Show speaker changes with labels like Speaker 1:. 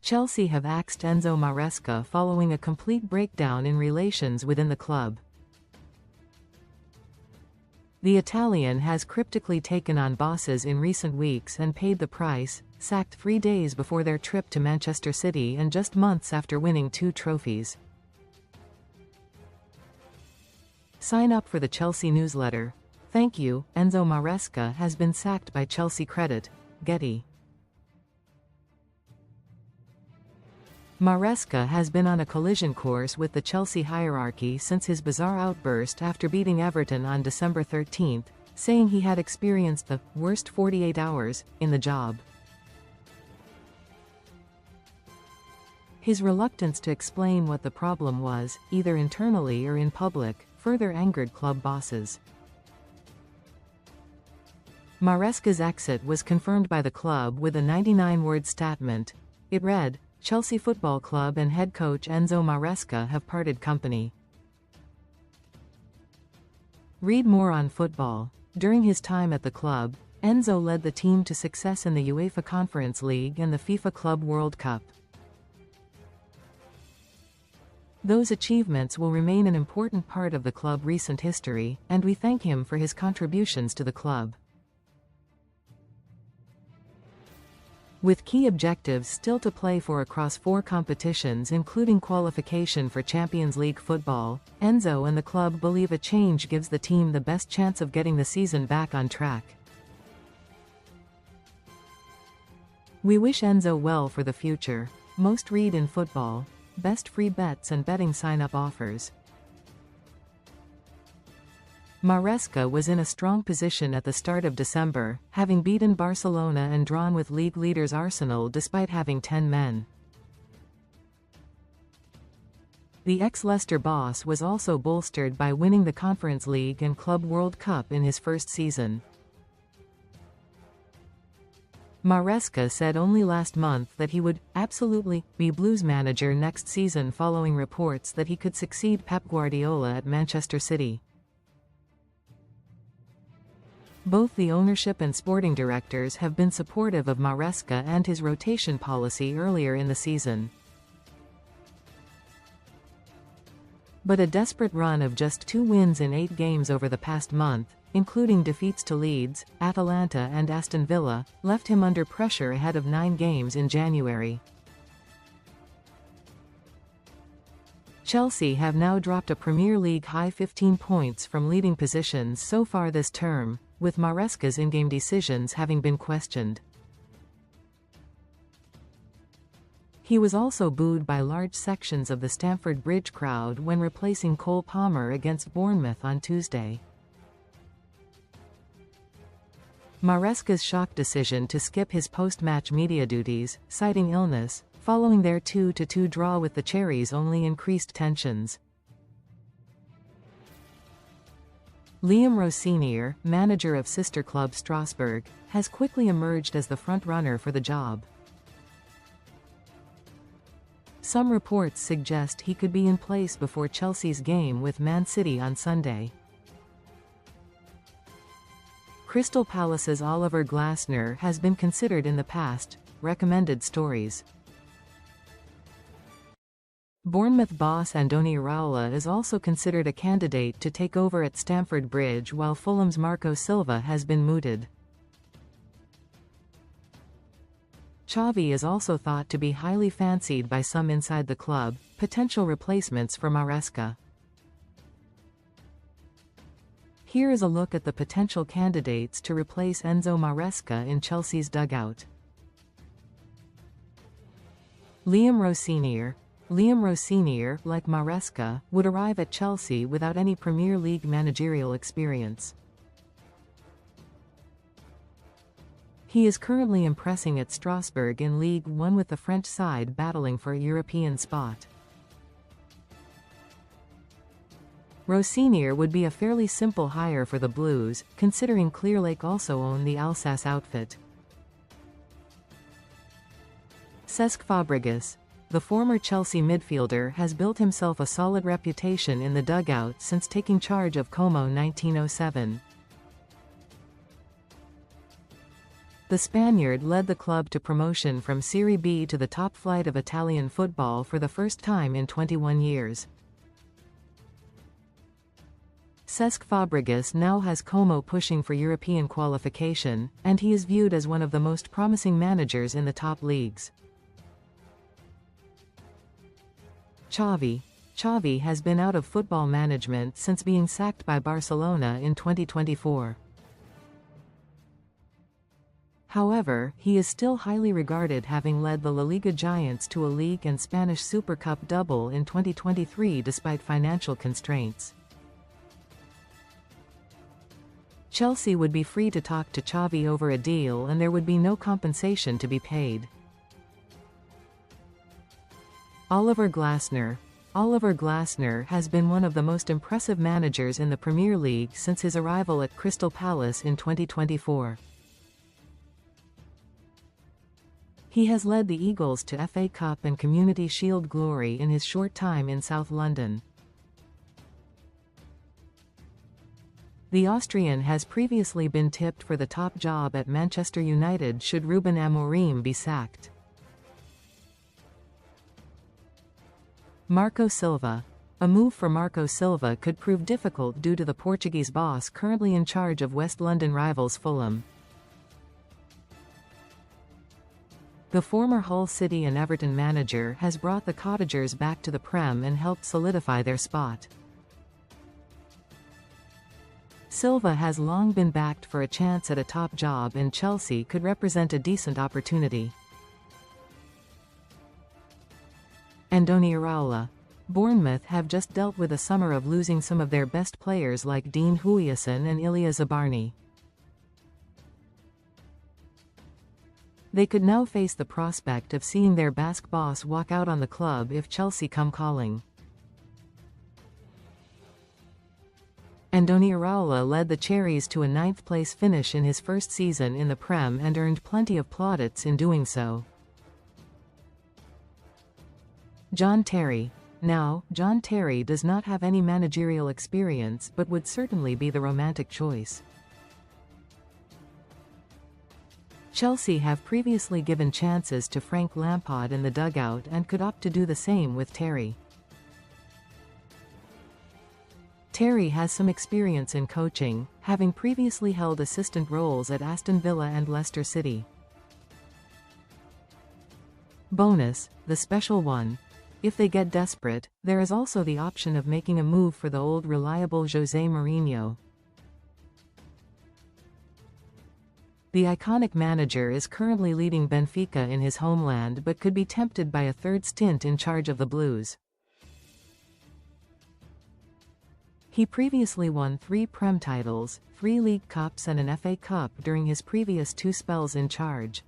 Speaker 1: Chelsea have axed Enzo Maresca following a complete breakdown in relations within the club. The Italian has cryptically taken on bosses in recent weeks and paid the price, sacked 3 days before their trip to Manchester City and just months after winning 2 trophies. Sign up for the Chelsea newsletter. Thank you. Enzo Maresca has been sacked by ChelseaCredit. Getty. Maresca has been on a collision course with the Chelsea hierarchy since his bizarre outburst after beating Everton on December 13, saying he had experienced the worst 48 hours in the job. His reluctance to explain what the problem was, either internally or in public, further angered club bosses. Maresca's exit was confirmed by the club with a 99-word statement. It read, "Chelsea Football Club and head coach Enzo Maresca have parted company." Read more on football. During his time at the club, Enzo led the team to success in the UEFA Conference League and the FIFA Club World Cup. Those achievements will remain an important part of the club's recent history, and we thank him for his contributions to the club. With key objectives still to play for across 4 competitions including qualification for Champions League football, Enzo and the club believe a change gives the team the best chance of getting the season back on track. We wish Enzo well for the future. Most read in football. Best free bets and betting sign-up offers. Maresca was in a strong position at the start of December, having beaten Barcelona and drawn with league leaders Arsenal despite having 10 men. The ex-Leicester boss was also bolstered by winning the Conference League and Club World Cup in his first season. Maresca said only last month that he would absolutely be Blues manager next season following reports that he could succeed Pep Guardiola at Manchester City. Both the ownership and sporting directors have been supportive of Maresca and his rotation policy earlier in the season. But a desperate run of just 2 wins in 8 games over the past month, including defeats to Leeds, Atalanta and Aston Villa, left him under pressure ahead of 9 games in January. Chelsea have now dropped a Premier League high 15 points from leading positions so far this term, with Maresca's in-game decisions having been questioned. He was also booed by large sections of the Stamford Bridge crowd when replacing Cole Palmer against Bournemouth on Tuesday. Maresca's shock decision to skip his post-match media duties, citing illness, following their 2-2 draw with the Cherries only increased tensions. Liam Rossinier, manager of sister club Strasbourg, has quickly emerged as the front-runner for the job. Some reports suggest he could be in place before Chelsea's game with Man City on Sunday. Crystal Palace's Oliver Glasner has been considered in the past. Recommended stories. Bournemouth boss Andoni Iraola is also considered a candidate to take over at Stamford Bridge, while Fulham's Marco Silva has been mooted. Xavi is also thought to be highly fancied by some inside the club, potential replacements for Maresca. Here is a look at the potential candidates to replace Enzo Maresca in Chelsea's dugout. Liam Rossinier. Liam Rossinier, like Maresca, would arrive at Chelsea without any Premier League managerial experience. He is currently impressing at Strasbourg in Ligue 1 with the French side battling for a European spot. Rossinier would be a fairly simple hire for the Blues, considering Clearlake also own the Alsace outfit. Cesc Fabregas. The former Chelsea midfielder has built himself a solid reputation in the dugout since taking charge of Como 1907. The Spaniard led the club to promotion from Serie B to the top flight of Italian football for the first time in 21 years. Cesc Fabregas now has Como pushing for European qualification, and he is viewed as one of the most promising managers in the top leagues. Xavi has been out of football management since being sacked by Barcelona in 2024. However, he is still highly regarded, having led the La Liga giants to a league and Spanish Super Cup double in 2023 despite financial constraints. Chelsea would be free to talk to Xavi over a deal, and there would be no compensation to be paid. Oliver Glasner has been one of the most impressive managers in the Premier League since his arrival at Crystal Palace in 2024. He has led the Eagles to FA Cup and Community Shield glory in his short time in South London. The Austrian has previously been tipped for the top job at Manchester United should Ruben Amorim be sacked. Marco Silva. A move for Marco Silva could prove difficult due to the Portuguese boss currently in charge of West London rivals Fulham. The former Hull City and Everton manager has brought the Cottagers back to the Prem and helped solidify their spot. Silva has long been backed for a chance at a top job, and Chelsea could represent a decent opportunity. Andoni Iraola. Bournemouth have just dealt with a summer of losing some of their best players like Dean Huijsen and Ilya Zabarny. They could now face the prospect of seeing their Basque boss walk out on the club if Chelsea come calling. Andoni Iraola led the Cherries to a 9th-place finish in his first season in the Prem and earned plenty of plaudits in doing so. John Terry. Now, John Terry does not have any managerial experience but would certainly be the romantic choice. Chelsea have previously given chances to Frank Lampard in the dugout and could opt to do the same with Terry. Terry has some experience in coaching, having previously held assistant roles at Aston Villa and Leicester City. Bonus, the special one. If they get desperate, there is also the option of making a move for the old reliable José Mourinho. The iconic manager is currently leading Benfica in his homeland but could be tempted by a third stint in charge of the Blues. He previously won 3 Prem titles, 3 League Cups and an FA Cup during his previous 2 spells in charge.